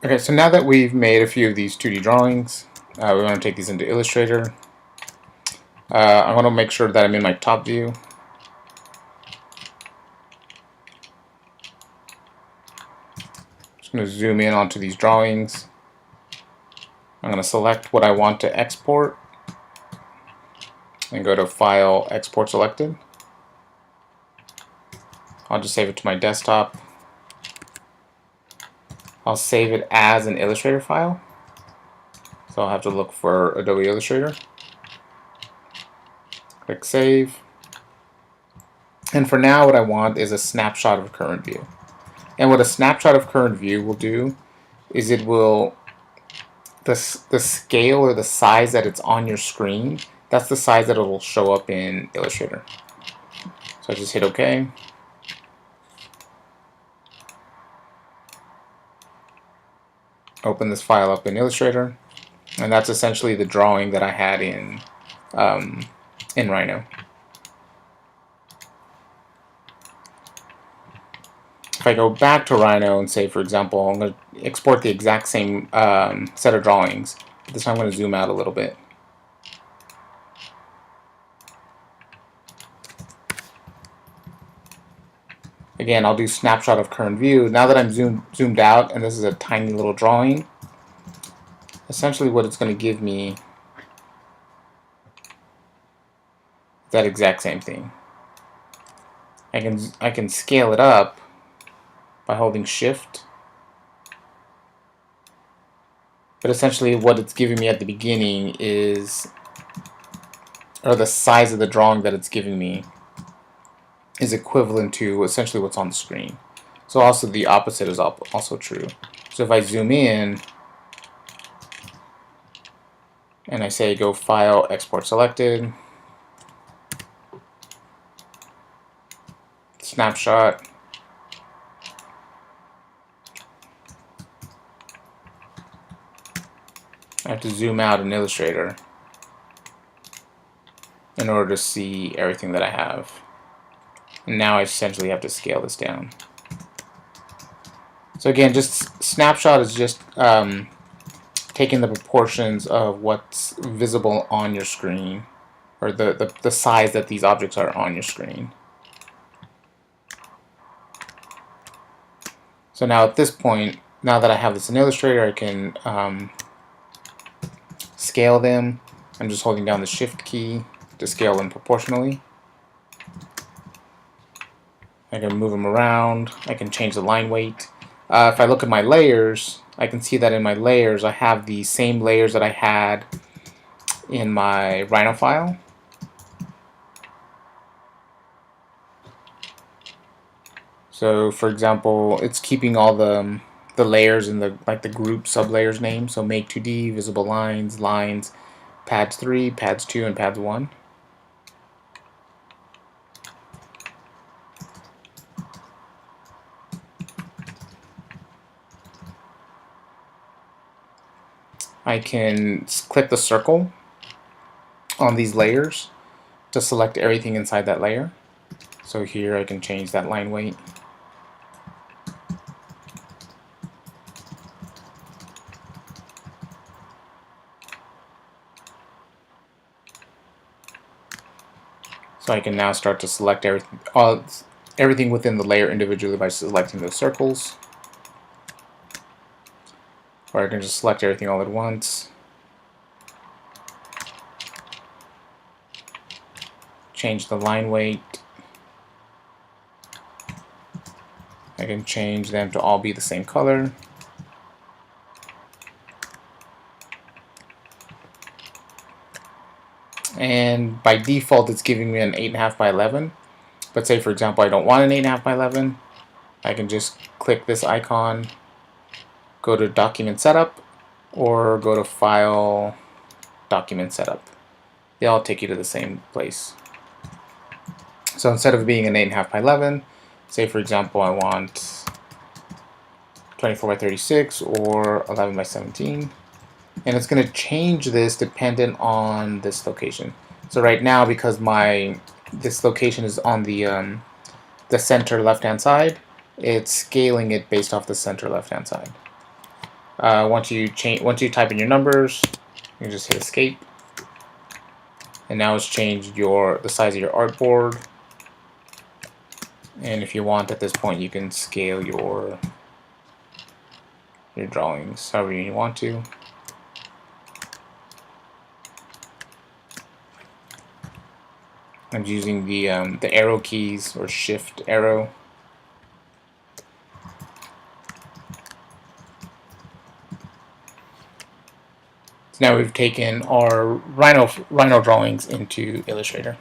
Okay, so now that we've made a few of these 2D drawings, we want to take these into Illustrator. I want to make sure that I'm in my top view. Just going to zoom in onto these drawings. I'm going to select what I want to export and go to File, Export Selected. I'll just save it to my desktop. I'll save it as an Illustrator file. So I'll have to look for Adobe Illustrator. Click Save. And for now, what I want is a snapshot of current view. And what a snapshot of current view will do is it will, the scale or the size that it's on your screen, that's the size that it will show up in Illustrator. So I just hit OK. Open this file up in Illustrator, and that's essentially the drawing that I had in Rhino. If I go back to Rhino and say, for example, I'm going to export the exact same set of drawings, but this time I'm going to zoom out a little bit. Again, I'll do snapshot of current view. Now that I'm zoomed out, and this is a tiny little drawing, essentially what it's going to give me that exact same thing. I can scale it up by holding Shift, but essentially what it's giving me at the beginning is, or the size of the drawing that it's giving me is equivalent to essentially what's on the screen. So also the opposite is also true. So if I zoom in and I say go File, Export Selected, Snapshot, I have to zoom out in Illustrator in order to see everything that I have. And now I essentially have to scale this down. So again, just snapshot is just taking the proportions of what's visible on your screen, or the size that these objects are on your screen. So now at this point, now that I have this in Illustrator, I can scale them. I'm just holding down the Shift key to scale them proportionally. I can move them around. I can change the line weight. If I look at my layers, I can see that in my layers I have the same layers that I had in my Rhino file. So for example, it's keeping all the layers in the group sublayers name. So make 2D, visible lines, lines, pads 3, pads 2, and pads 1. I can click the circle on these layers to select everything inside that layer. So here I can change that line weight. So I can now start to select everything within the layer individually by selecting those circles. Or I can just select everything all at once. Change the line weight. I can change them to all be the same color. And by default it's giving me an 8.5 by 11. But say for example I don't want an 8.5 by 11, I can just click this icon, go to Document Setup, or go to File, Document Setup. They all take you to the same place. So instead of being an 8.5 by 11, say for example I want 24 by 36 or 11 by 17. And it's going to change this dependent on this location. So right now, because this location is on the center left-hand side, it's scaling it based off the center left-hand side. Once you type in your numbers, you can just hit escape, and now it's changed the size of your artboard. And if you want, at this point, you can scale your drawings however you want to. I'm using the arrow keys, or shift arrow. So now we've taken our Rhino drawings into Illustrator.